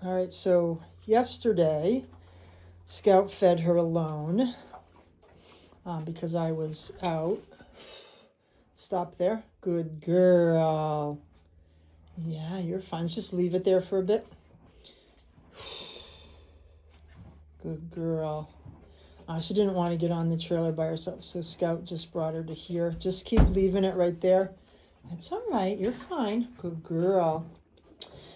All right, so yesterday, Scout fed her alone because I was out. Stop there. Good girl. Yeah, you're fine. Just leave it there for a bit. Good girl. She didn't want to get on the trailer by herself, so Scout just brought her to here. Just keep leaving it right there. It's all right. You're fine. Good girl.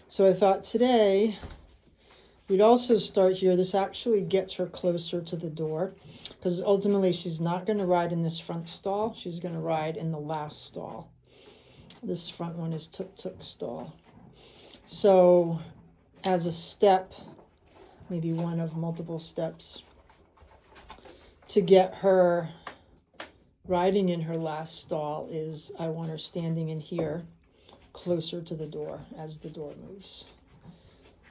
So I thought today we'd also start here. This actually gets her closer to the door because ultimately she's not going to ride in this front stall. She's going to ride in the last stall. This front one is tuk-tuk stall. So as a step, maybe one of multiple steps, to get her riding in her last stall is I want her standing in here closer to the door as the door moves.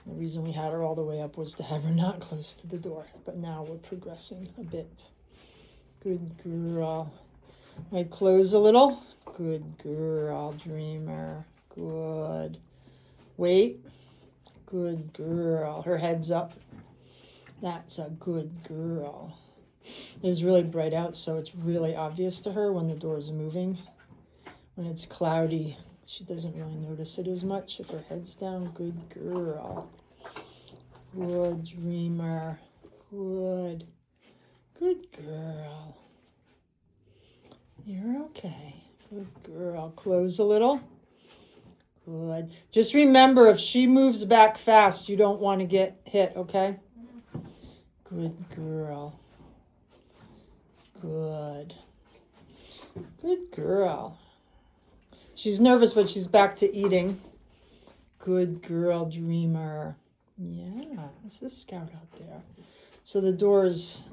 The reason we had her all the way up was to have her not close to the door, but now we're progressing a bit. Good girl. Might close a little. Good girl, dreamer. Good. Wait. Good girl. Her head's up. That's a good girl. It's really bright out, so it's really obvious to her when the door is moving. When it's cloudy, she doesn't really notice it as much. If her head's down, good girl. Good dreamer. Good. Good girl. You're okay. Good girl. Close a little. Good. Just remember, if she moves back fast, you don't want to get hit, okay? Good girl. Good. Good girl. She's nervous, but she's back to eating. Good girl, dreamer. Yeah, this is Scout out there. So the door is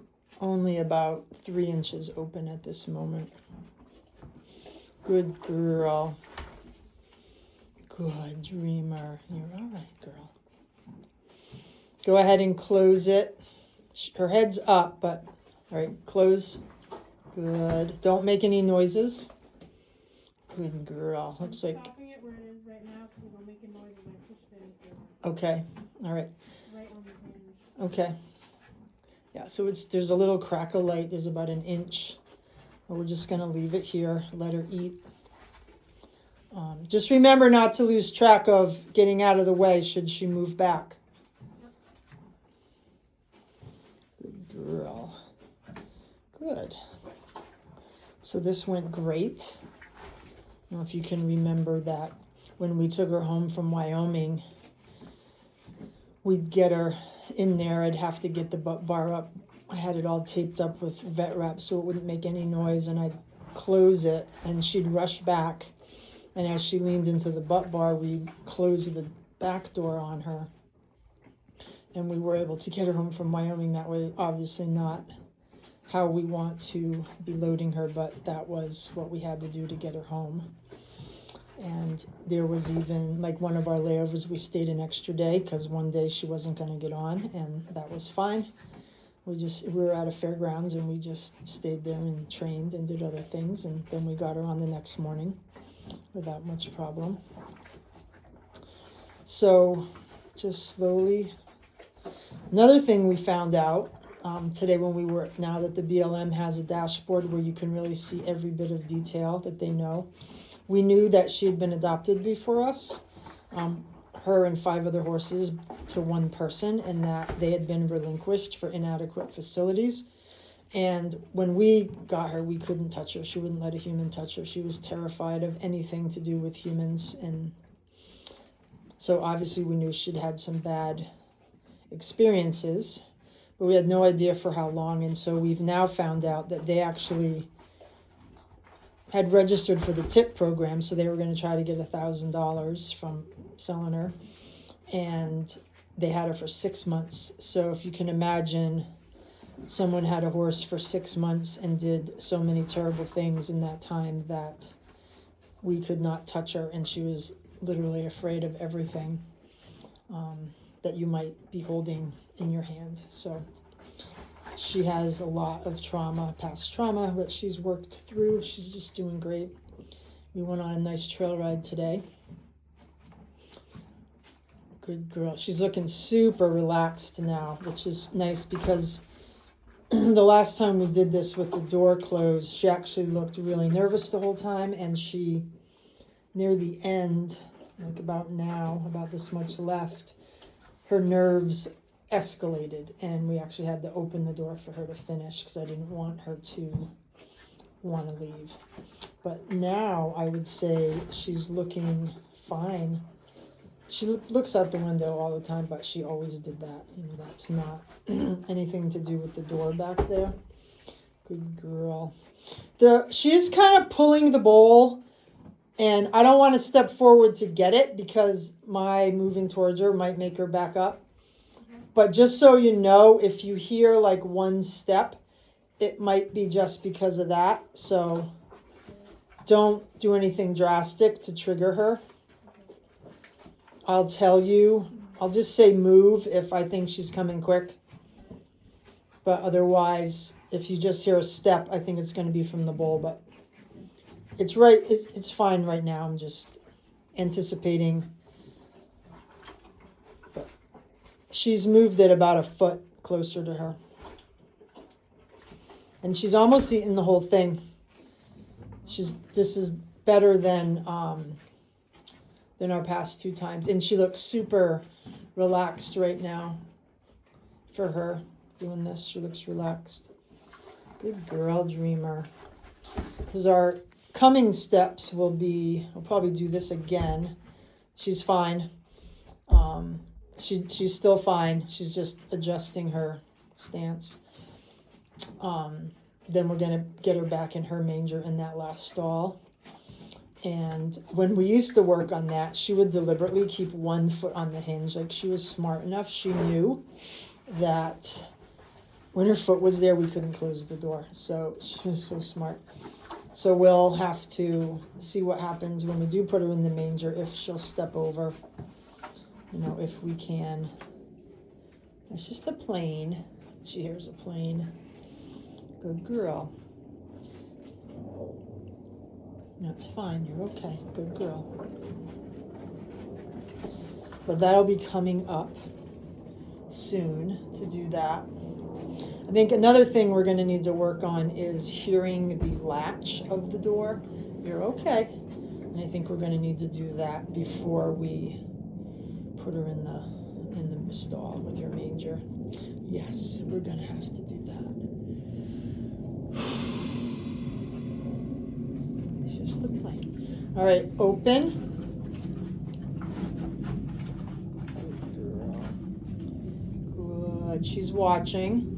only about 3 inches open at this moment. Good girl. Good dreamer. You're all right, girl. Go ahead and close it. Her head's up, but all right, close. Good. Don't make any noises. Good girl. Looks like. Stopping it where it is right now so we don't make a noise when I push it in. Okay. All right. Right on the hinge. Okay. Yeah. So there's a little crack of light. There's about an inch. But we're just gonna leave it here. Let her eat. Just remember not to lose track of getting out of the way should she move back. Good girl. Good. So this went great. I don't know if you can remember that when we took her home from Wyoming, we'd get her in there. I'd have to get the butt bar up. I had it all taped up with vet wrap so it wouldn't make any noise, and I'd close it and she'd rush back. And as she leaned into the butt bar, we'd close the back door on her. And we were able to get her home from Wyoming that way. Obviously not how we want to be loading her, but that was what we had to do to get her home. And there was even, like, one of our layovers, we stayed an extra day because one day she wasn't going to get on, and that was fine. We were at a fairgrounds, and we just stayed there and trained and did other things, and then we got her on the next morning without much problem. So just slowly. Another thing we found out today now that the BLM has a dashboard where you can really see every bit of detail that they know. We knew that she had been adopted before us, her and 5 other horses, to one person, and that they had been relinquished for inadequate facilities. And when we got her, we couldn't touch her. She wouldn't let a human touch her. She was terrified of anything to do with humans. And so obviously we knew she'd had some bad experiences, but we had no idea for how long. And so we've now found out that they actually had registered for the TIP program, so they were going to try to get $1,000 from selling her, and they had her for 6 months. So if you can imagine, someone had a horse for 6 months and did so many terrible things in that time that we could not touch her, and she was literally afraid of everything that you might be holding in your hand. So she has a lot of trauma, past trauma, that she's worked through. She's just doing great. We went on a nice trail ride today. Good girl. She's looking super relaxed now, which is nice because the last time we did this with the door closed, she actually looked really nervous the whole time, and she, near the end, like about now, about this much left, her nerves escalated, and we actually had to open the door for her to finish because I didn't want her to want to leave. But now I would say she's looking fine. She looks out the window all the time, but she always did that. You know, that's not anything to do with the door back there. Good girl. She's kind of pulling the bowl, and I don't want to step forward to get it because my moving towards her might make her back up. But just so you know, if you hear like one step, it might be just because of that. So don't do anything drastic to trigger her. I'll tell you, I'll just say move if I think she's coming quick. But otherwise, if you just hear a step, I think it's going to be from the bowl. But it's right, it's fine right now. I'm just anticipating. But she's moved it about a foot closer to her. And she's almost eaten the whole thing. This is better than our past 2 times. And she looks super relaxed right now for her doing this. She looks relaxed. Good girl, Dreamer. Because our coming steps will be, I'll probably do this again. She's fine. She's still fine. She's just adjusting her stance. Then we're going to get her back in her manger in that last stall. And when we used to work on that, she would deliberately keep one foot on the hinge. Like, she was smart enough. She knew that when her foot was there, we couldn't close the door. So she was so smart. So we'll have to see what happens when we do put her in the manger, if she'll step over, you know, if we can. That's just a plane. She hears a plane. Good girl. No, it's fine. You're okay. Good girl. But that'll be coming up soon to do that. I think another thing we're going to need to work on is hearing the latch of the door. You're okay. And I think we're going to need to do that before we put her in the stall with her manger. Yes, we're going to have to do that. It's just the plane. All right, open. Good girl. Good. She's watching.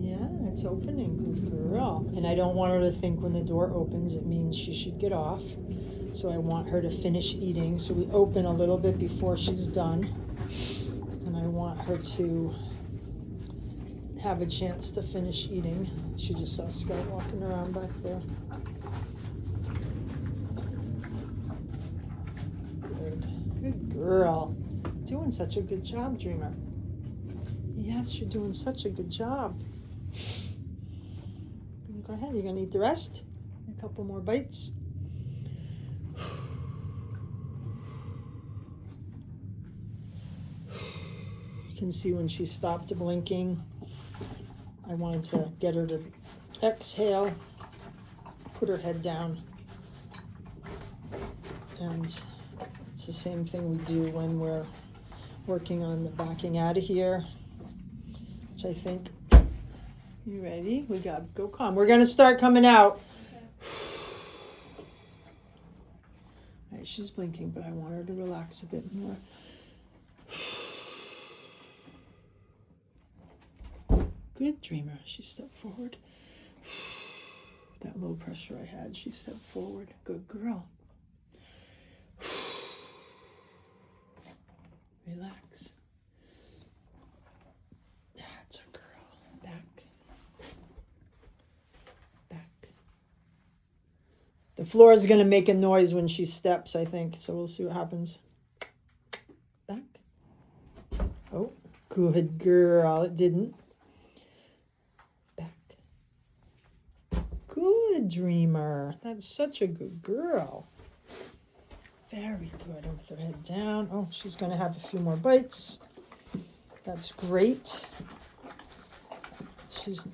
Yeah, it's opening. Good girl. And I don't want her to think when the door opens it means she should get off. So I want her to finish eating. So we open a little bit before she's done. And I want her to have a chance to finish eating. She just saw Scout walking around back there. Good girl. Doing such a good job, Dreamer. Yes, you're doing such a good job. Go ahead, you're going to eat the rest? A couple more bites. You can see when she stopped blinking, I wanted to get her to exhale, put her head down, and it's the same thing we do when we're working on the backing out of here, which I think, you ready? We got to go calm. We're going to start coming out. All right, she's blinking, but I want her to relax a bit more. Good, Dreamer. She stepped forward. That low pressure I had, she stepped forward. Good girl. Relax. That's a girl. Back. Back. The floor is going to make a noise when she steps, I think. So we'll see what happens. Back. Oh, good girl. It didn't. Back. Good, Dreamer. That's such a good girl. Very good. And with her head down. Oh, she's going to have a few more bites. That's great. She's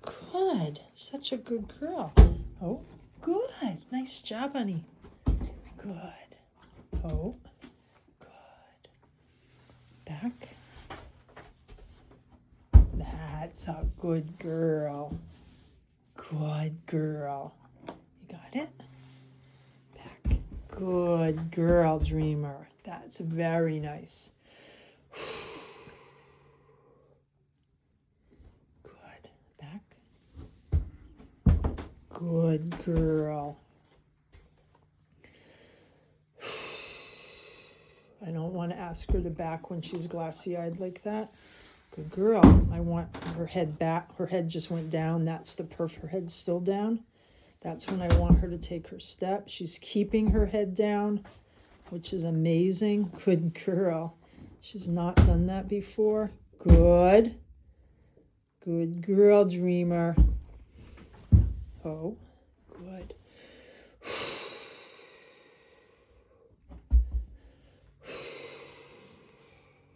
good. Such a good girl. Oh, good. Nice job, honey. Good. Oh, good. Back. That's a good girl. Good girl. You got it? Back. Good girl, Dreamer. That's very nice. Good. Back. Good girl. I don't want to ask her to back when she's glassy-eyed like that. Good girl. I want her head back. Her head just went down. That's the her head's still down. That's when I want her to take her step. She's keeping her head down, which is amazing. Good girl. She's not done that before. Good. Good girl, Dreamer. Oh, good.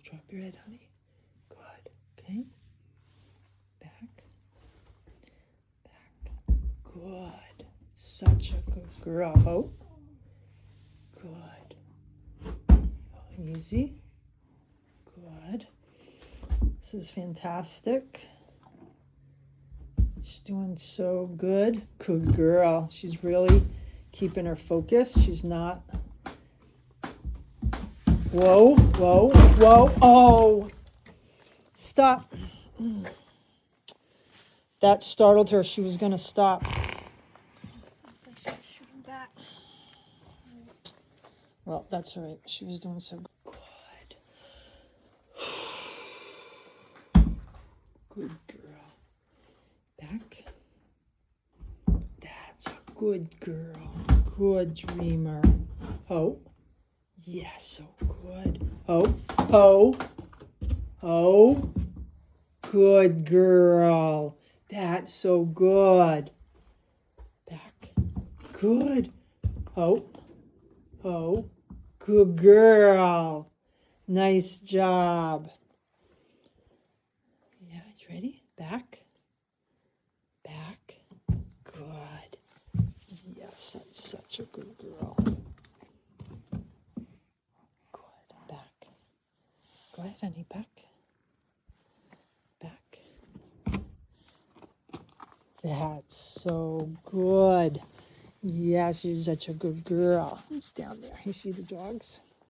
Drop your head, honey. Good. Okay. Back. Back. Good. Such a good girl. Oh. Good. Easy. Good. This is fantastic. She's doing so good. Good girl. She's really keeping her focus. She's not. Whoa, whoa, whoa. Oh. Stop. That startled her. She was going to stop. Well, that's all right. She was doing so good. Good girl. Back. That's a good girl. Good Dreamer. Oh. Yes, so good. Oh, oh, oh. Good girl. That's so good. Back. Good. Oh, oh. Good girl. Nice job. Yeah, you ready? Back. Back. Good. Yes, that's such a good girl. Good. Back. Go ahead, honey. Back. Back. That's so good. Yes, you're such a good girl. Who's down there? You see the dogs?